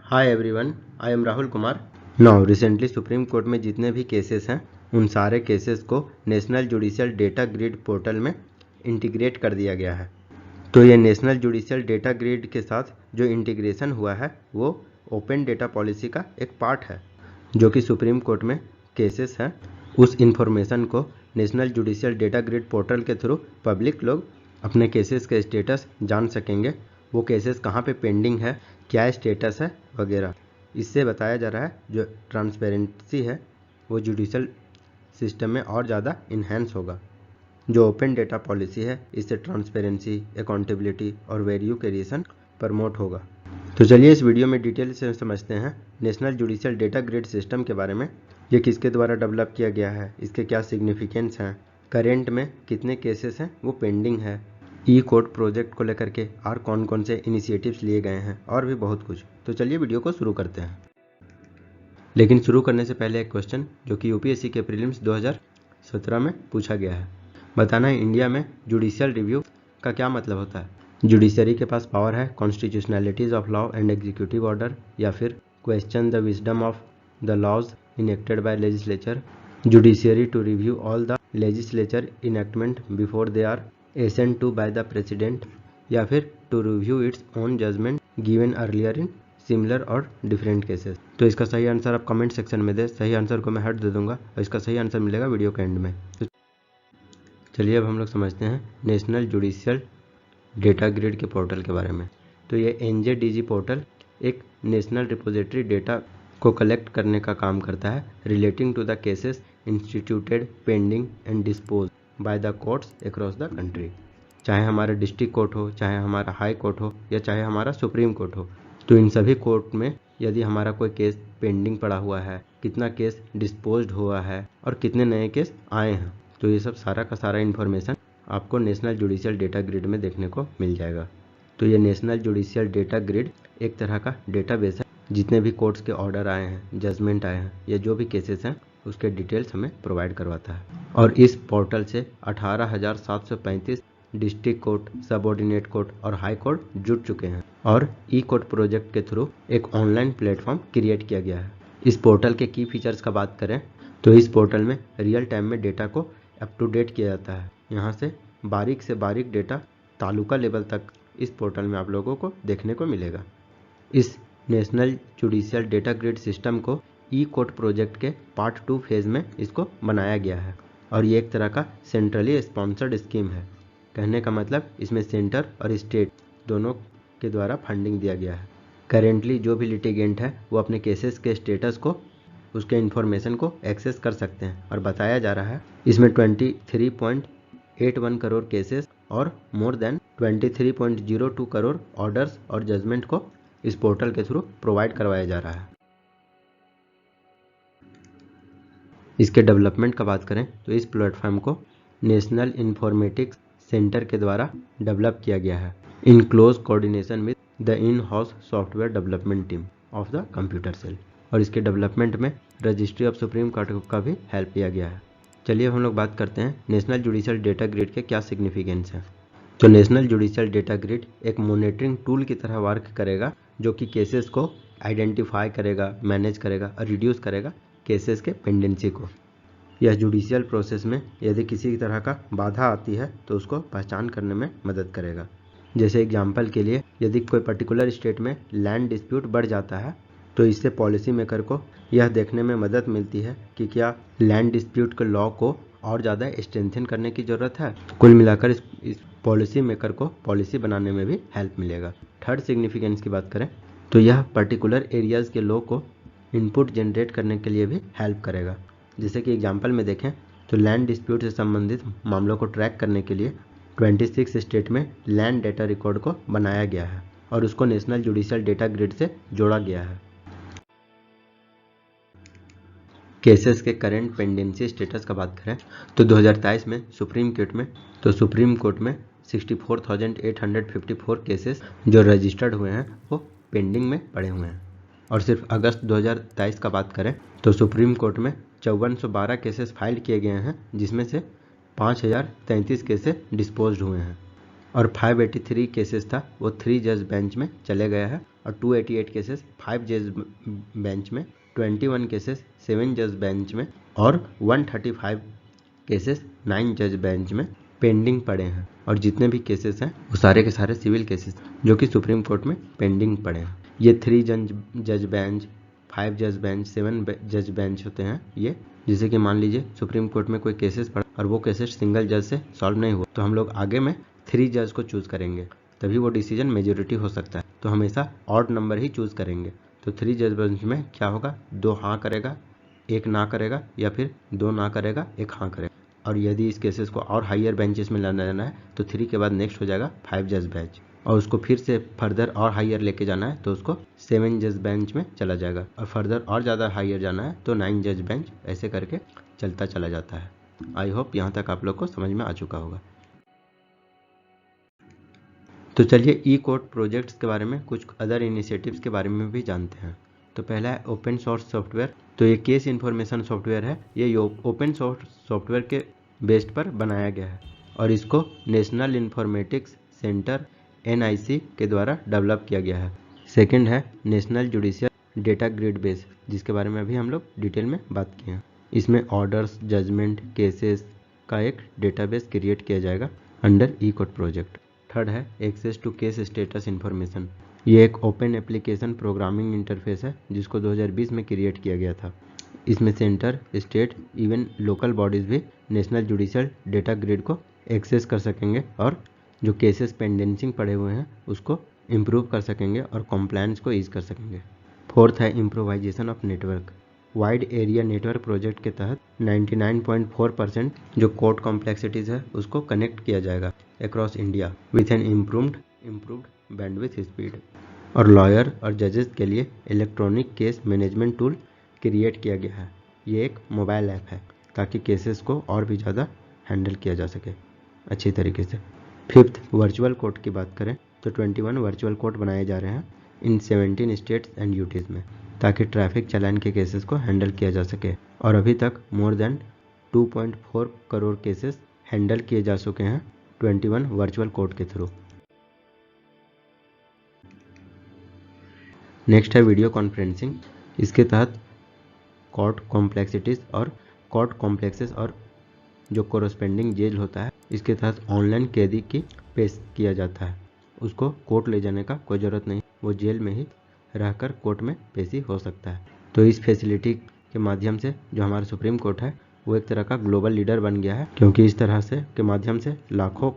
Hi everyone, I am Rahul Kumar. Now recently supreme court में जितने भी केसेस हैं उन सारे केसेस को national judicial data grid portal में इंटीग्रेट कर दिया गया है। तो ये नेशनल जुडिशियल डेटा ग्रिड के साथ जो इंटीग्रेशन हुआ है वो ओपन डेटा पॉलिसी का एक पार्ट है, जो कि सुप्रीम कोर्ट में केसेस हैं उस इंफॉर्मेशन को national judicial data grid portal के थ्रू पब्लिक लोग अपने केसेस के स्टेटस जान सकेंगे। वो केसेस कहाँ पे पेंडिंग है, क्या स्टेटस है वगैरह। इससे बताया जा रहा है जो ट्रांसपेरेंसी है वो जुडिशियल सिस्टम में और ज़्यादा इन्हेंस होगा। जो ओपन डेटा पॉलिसी है इससे ट्रांसपेरेंसी, अकाउंटेबिलिटी और वैल्यू क्रिएशन प्रमोट होगा। तो चलिए इस वीडियो में डिटेल से समझते हैं national judicial data grid system के बारे में। ये किसके द्वारा डेवलप किया गया है, इसके क्या सिग्निफिकेंस हैं, करेंट में कितने केसेस हैं वो पेंडिंग है, ई कोड प्रोजेक्ट को लेकर के और कौन कौन से इनिशिएटिव्स लिए गए हैं और भी बहुत कुछ। तो चलिए वीडियो को शुरू करते हैं। लेकिन शुरू करने से पहले एक क्वेश्चन जो कि यूपीएससी के प्रीलिम्स 2017 में पूछा गया है। बताना है इंडिया में जुडिशियल रिव्यू का क्या मतलब होता है। जुडिशरी के पास पावर है constitutionalities of law and executive order, या फिर question the wisdom of the laws enacted by legislature, judiciary to review all the legislature enactment before they are assent to by the president, या फिर to review its own judgment given earlier in similar और different cases. तो इसका सही answer आप comment section में दे, सही answer को मैं हट दे दूंगा और इसका सही आंसर मिलेगा वीडियो के एंड में। तो चलिए अब हम लोग समझते हैं नेशनल जुडिशियल डेटा ग्रिड के पोर्टल के बारे में। तो ये एनजेडीजी पोर्टल एक नेशनल रिपोजिटरी डेटा को कलेक्ट करने का काम करता है relating to the cases instituted, pending and dispose by the courts across the country. चाहे हमारा डिस्ट्रिक्ट कोर्ट हो, चाहे हमारा हाई कोर्ट हो, या चाहे हमारा सुप्रीम कोर्ट हो, तो इन सभी कोर्ट में यदि हमारा कोई केस पेंडिंग पड़ा हुआ है, कितना केस डिस्पोज्ड हुआ है और कितने नए केस आए हैं, तो ये सब सारा का सारा इन्फॉर्मेशन आपको नेशनल जुडिशियल डेटा ग्रिड में देखने को मिल जाएगा। तो ये नेशनल जुडिशियल डेटा ग्रिड एक तरह का डेटाबेस है, जितने भी कोर्ट्स के ऑर्डर आए हैं, जजमेंट आए हैं, या जो भी केसेस हैं उसके डिटेल्स हमें प्रोवाइड करवाता है। और इस पोर्टल से 18,735 डिस्ट्रिक्ट कोर्ट, सबऑर्डिनेट कोर्ट और हाई कोर्ट जुड़ चुके हैं और ई कोर्ट प्रोजेक्ट के थ्रू एक ऑनलाइन प्लेटफॉर्म क्रिएट किया गया है। इस पोर्टल के की फीचर्स का बात करें तो इस पोर्टल में रियल टाइम में डेटा को अप टू डेट किया जाता है। यहाँ से बारीक डेटा तालुका लेवल तक इस पोर्टल में आप लोगों को देखने को मिलेगा। इस national judicial data grid system को ई कोर्ट प्रोजेक्ट के पार्ट 2 फेज में इसको बनाया गया है और ये एक तरह का सेंट्रली स्पॉन्सर्ड स्कीम है। कहने का मतलब इसमें सेंटर और स्टेट दोनों के द्वारा फंडिंग दिया गया है। करेंटली जो भी लिटिगेंट है वो अपने केसेस के स्टेटस को, उसके इन्फॉर्मेशन को एक्सेस कर सकते हैं और बताया जा रहा है इसमें 23.81 करोड़ केसेस और मोर देन 23.02 करोड़ ऑर्डर्स और जजमेंट को इस पोर्टल के थ्रू प्रोवाइड करवाया जा रहा है। इसके डेवलपमेंट का बात करें तो इस प्लेटफॉर्म को नेशनल इंफॉर्मेटिक्स सेंटर के द्वारा डेवलप किया गया है in close coordination with the in house software development team of the computer cell. और इसके डेवलपमेंट में रजिस्ट्री ऑफ सुप्रीम कोर्ट का भी हेल्प किया गया है। चलिए अब हम लोग बात करते हैं नेशनल जुडिशियल डेटा ग्रिड के क्या सिग्निफिकेंस है। तो नेशनल जुडिशियल डेटा ग्रिड एक मॉनिटरिंग टूल की तरह वर्क करेगा, जो कि केसेस को आइडेंटिफाई करेगा, मैनेज करेगा और रिड्यूस करेगा केसेस के पेंडेंसी को। यह जुडिशियल प्रोसेस में यदि किसी तरह का बाधा आती है तो उसको पहचान करने में मदद करेगा। जैसे एग्जाम्पल के लिए यदि कोई पर्टिकुलर स्टेट में लैंड डिस्प्यूट बढ़ जाता है तो इससे पॉलिसी मेकर को यह देखने में मदद मिलती है कि क्या लैंड डिस्प्यूट के लॉ को और ज़्यादा स्ट्रेंथन करने की ज़रूरत है। कुल मिलाकर इस पॉलिसी मेकर को पॉलिसी बनाने में भी हेल्प मिलेगा। थर्ड सिग्निफिकेंस की बात करें तो यह पर्टिकुलर एरियाज़ के लॉ को इनपुट जनरेट करने के लिए भी हेल्प करेगा। जैसे कि एग्जाम्पल में देखें तो लैंड डिस्प्यूट से संबंधित मामलों को ट्रैक करने के लिए 26 स्टेट में लैंड डेटा रिकॉर्ड को बनाया गया है और उसको नेशनल जुडिशियल डेटा ग्रिड से जोड़ा गया है। केसेस के करंट पेंडेंसी स्टेटस का बात करें तो 2023 में सुप्रीम कोर्ट में 64,854 केसेस जो रजिस्टर्ड हुए हैं वो पेंडिंग में पड़े हुए हैं। और सिर्फ अगस्त 2023 का बात करें तो सुप्रीम कोर्ट में 5412 केसेस फाइल किए गए हैं, जिसमें से 5033 केसेस डिस्पोज्ड हुए हैं और 583 केसेस था वो 3 जज बेंच में चले गए हैं और 288 केसेस 5 जज बेंच में, 21 केसेस 7 जज बेंच में और 135 केसेस 9 जज बेंच में पेंडिंग पड़े हैं। और जितने भी केसेस हैं वो सारे के सारे सिविल केसेस जो कि सुप्रीम कोर्ट में पेंडिंग पड़े हैं। ये 3 जज बेंच, 5 जज बेंच, 7 जज बेंच होते हैं ये। जैसे कि मान लीजिए सुप्रीम कोर्ट में कोई केसेस पड़ा और वो केसेस सिंगल जज से सॉल्व नहीं हुआ, तो हम लोग आगे में 3 जज को चूज करेंगे, तभी वो डिसीजन मेजोरिटी हो सकता है। तो हमेशा ऑड नंबर ही चूज करेंगे। तो 3 जज बेंच में क्या होगा, 2 हाँ करेगा, 1 ना करेगा, या फिर 2 ना करेगा, 1 हाँ करेगा। और यदि इस केसेस को और हायर बेंचेस में लाना जाना है तो 3 के बाद नेक्स्ट हो जाएगा 5 जज बेंच, और उसको फिर से फर्दर और हायर लेके जाना है तो उसको 7 जज बेंच में चला जाएगा, और फर्दर और ज़्यादा हायर जाना है तो 9 जज बेंच, ऐसे करके चलता चला जाता है। आई होप यहाँ तक आप लोग को समझ में आ चुका होगा। तो चलिए ई कोर्ट प्रोजेक्ट्स के बारे में, कुछ अदर इनिशिएटिव्स के बारे में भी जानते हैं। तो पहला है ओपन सोर्स सॉफ्टवेयर। तो ये केस इन्फॉर्मेशन सॉफ्टवेयर है। ये ओपन सोर्स सॉफ्टवेयर के बेस पर बनाया गया है और इसको नेशनल इन्फॉर्मेटिक्स सेंटर NIC के द्वारा डेवलप किया गया है। सेकंड है national judicial data grid base, जिसके बारे में अभी हम लोग डिटेल में बात किए हैं। इसमें ऑर्डर्स, जजमेंट, केसेस का एक डेटाबेस क्रिएट किया जाएगा under E court project. Third है access to case status information. ये एक ओपन एप्लीकेशन प्रोग्रामिंग इंटरफेस है जिसको 2020 में क्रिएट किया गया था। इसमें centre, state, even local bodies भी नेशनल जुडिशियल डेटा ग्रिड को एक्सेस कर सकेंगे और जो केसेस पेंडेंसिंग पड़े हुए हैं उसको इम्प्रूव कर सकेंगे और कॉम्प्लायंस को ईज कर सकेंगे। फोर्थ है improvisation of network. Wide area network project के तहत 99.4% जो कोर्ट कॉम्प्लेक्सिटीज है उसको कनेक्ट किया जाएगा across India with an improved bandwidth speed. और लॉयर और जजेस के लिए electronic case management tool create किया गया है। ये एक मोबाइल ऐप है ताकि केसेस को और भी ज़्यादा हैंडल किया जा सके अच्छी तरीके से। फिफ्थ, वर्चुअल कोर्ट की बात करें तो 21 वर्चुअल कोर्ट बनाए जा रहे हैं इन 17 स्टेट्स एंड यूटीज़ में, ताकि ट्रैफिक चालान के केसेस को हैंडल किया जा सके। और अभी तक more than 2.4 crore cases handle किए जा चुके हैं 21 वर्चुअल कोर्ट के थ्रू। नेक्स्ट है वीडियो कॉन्फ्रेंसिंग। इसके तहत कोर्ट कॉम्प्लेक्सेस और जो कोरस्पेंडिंग जेल होता है इसके तहत ऑनलाइन कैदी की पेश किया जाता है। उसको कोर्ट ले जाने का कोई ज़रूरत नहीं, वो जेल में ही रहकर कोर्ट में पेशी हो सकता है। तो इस फैसिलिटी के माध्यम से जो हमारा सुप्रीम कोर्ट है वो एक तरह का ग्लोबल लीडर बन गया है, क्योंकि इस तरह से के माध्यम से लाखों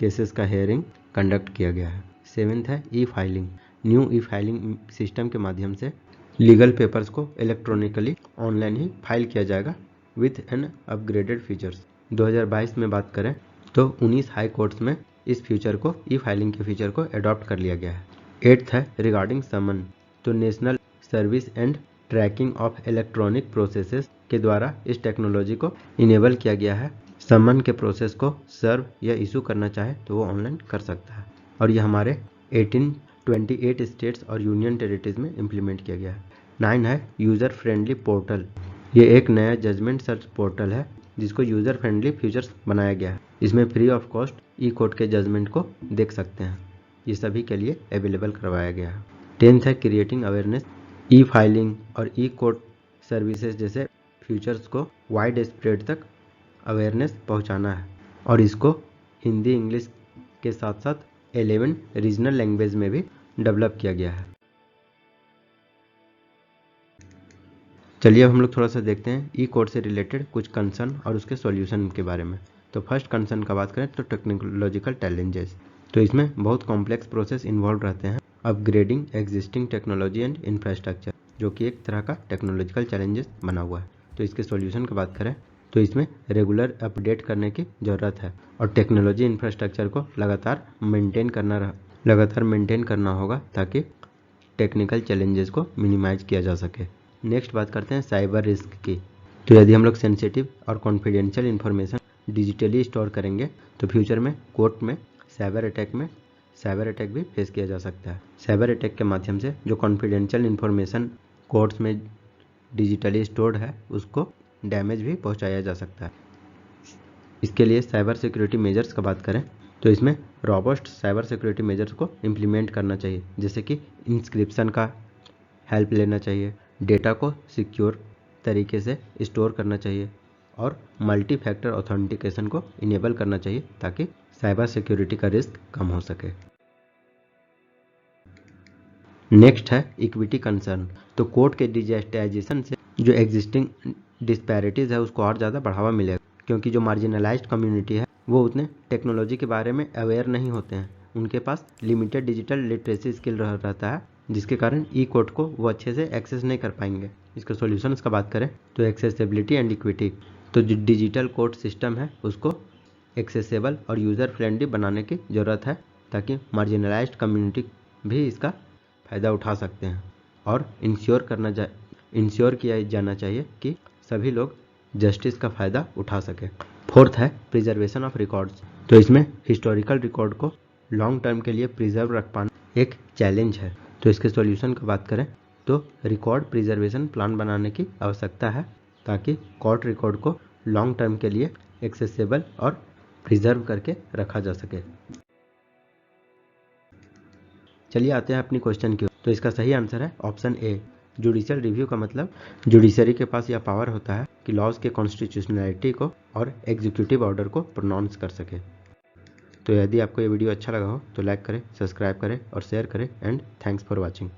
केसेस का हेयरिंग कंडक्ट किया गया है। सेवेंथ है ई फाइलिंग। न्यू ई फाइलिंग सिस्टम के माध्यम से लीगल पेपर्स को इलेक्ट्रॉनिकली ऑनलाइन ही फाइल किया जाएगा विथ एन अपग्रेडेड फीचर्स। 2022 में बात करें तो 19 हाई कोर्ट्स में इस फीचर को, ई फाइलिंग के फीचर को अडॉप्ट कर लिया गया है। एट्थ है रिगार्डिंग समन। तो national service and tracking of electronic processes के द्वारा इस टेक्नोलॉजी को इनेबल किया गया है। समन के प्रोसेस को सर्व या इशू करना चाहे तो वो ऑनलाइन कर सकता है, और ये हमारे 28 स्टेट्स और यूनियन टेरिटरीज में इम्प्लीमेंट किया गया है। 9 है यूज़र फ्रेंडली पोर्टल। ये एक नया जजमेंट सर्च पोर्टल है जिसको यूज़र फ्रेंडली फीचर्स बनाया गया है। इसमें free of cost E court के जजमेंट को देख सकते हैं। ये सभी के लिए अवेलेबल करवाया गया है। 10th है क्रिएटिंग अवेयरनेस। ई फाइलिंग और ई कोर्ट सर्विसेज जैसे फीचर्स को वाइड स्प्रेड तक अवेयरनेस पहुंचाना है, और इसको हिंदी, इंग्लिश के साथ साथ 11 रीजनल लैंग्वेज में भी डेवलप किया गया है। चलिए अब हम लोग थोड़ा सा देखते हैं ई कोर्ट से रिलेटेड कुछ कंसर्न और उसके सॉल्यूशन के बारे में। तो फर्स्ट कंसर्न का बात करें तो टेक्नोलॉजिकल चैलेंजेस। तो इसमें बहुत कॉम्प्लेक्स प्रोसेस इन्वॉल्व रहते हैं। Upgrading existing technology and infrastructure, जो कि एक तरह का टेक्नोलॉजिकल चैलेंजेस बना हुआ है। तो इसके सॉल्यूशन की बात करें तो इसमें रेगुलर अपडेट करने की ज़रूरत है, और टेक्नोलॉजी इंफ्रास्ट्रक्चर को लगातार मेंटेन करना होगा ताकि टेक्निकल चैलेंजेस को मिनिमाइज किया जा सके। नेक्स्ट बात करते हैं साइबर रिस्क की। तो यदि हम लोग सेंसिटिव और कॉन्फिडेंशियल इन्फॉर्मेशन डिजिटली स्टोर करेंगे तो फ्यूचर में कोर्ट में साइबर अटैक भी फेस किया जा सकता है। साइबर अटैक के माध्यम से जो कॉन्फिडेंशियल इन्फॉर्मेशन कोर्ट्स में डिजिटली स्टोर्ड है उसको डैमेज भी पहुंचाया जा सकता है। इसके लिए साइबर सिक्योरिटी मेजर्स का बात करें तो इसमें रॉबस्ट साइबर सिक्योरिटी मेजर्स को इम्प्लीमेंट करना चाहिए, जैसे कि इंस्क्रिप्शन का हेल्प लेना चाहिए, डेटा को सिक्योर तरीके से स्टोर करना चाहिए और मल्टी फैक्टर ऑथेंटिकेशन को इनेबल करना चाहिए ताकि साइबर सिक्योरिटी का रिस्क कम हो सके। नेक्स्ट है इक्विटी कंसर्न। तो कोड के डिजिटाइजेशन से जो एग्जिस्टिंग डिस्पैरिटीज़ है उसको और ज़्यादा बढ़ावा मिलेगा, क्योंकि जो मार्जिनलाइज्ड कम्युनिटी है वो उतने टेक्नोलॉजी के बारे में अवेयर नहीं होते हैं, उनके पास लिमिटेड डिजिटल लिटरेसी स्किल रहता है, जिसके कारण ई कोड को वो अच्छे से एक्सेस नहीं कर पाएंगे। इसके सॉल्यूशंस का बात करें तो एक्सेसिबिलिटी एंड इक्विटी। तो जो डिजिटल कोड सिस्टम है उसको एक्सेसिबल और यूज़र फ्रेंडली बनाने की ज़रूरत है, ताकि मार्जिनलाइज्ड कम्युनिटी भी इसका फ़ायदा उठा सकते हैं, और इंश्योर किया जाना चाहिए कि सभी लोग जस्टिस का फ़ायदा उठा सके। फोर्थ है प्रिजर्वेशन ऑफ रिकॉर्ड्स। तो इसमें हिस्टोरिकल रिकॉर्ड को लॉन्ग टर्म के लिए प्रिजर्व रख पाना एक चैलेंज है। तो इसके सॉल्यूशन की बात करें तो रिकॉर्ड प्रिजर्वेशन प्लान बनाने की आवश्यकता है, ताकि कोर्ट रिकॉर्ड को लॉन्ग टर्म के लिए एक्सेसिबल और प्रिजर्व करके रखा जा सके। चलिए आते हैं अपनी क्वेश्चन की। तो इसका सही आंसर है ऑप्शन ए। जुडिशियल रिव्यू का मतलब जुडिशरी के पास यह पावर होता है कि लॉज के कॉन्स्टिट्यूशनैलिटी को और एग्जीक्यूटिव ऑर्डर को प्रोनाउंस कर सके। तो यदि आपको ये वीडियो अच्छा लगा हो तो लाइक करें, सब्सक्राइब करें और शेयर करें, एंड थैंक्स फॉर वॉचिंग।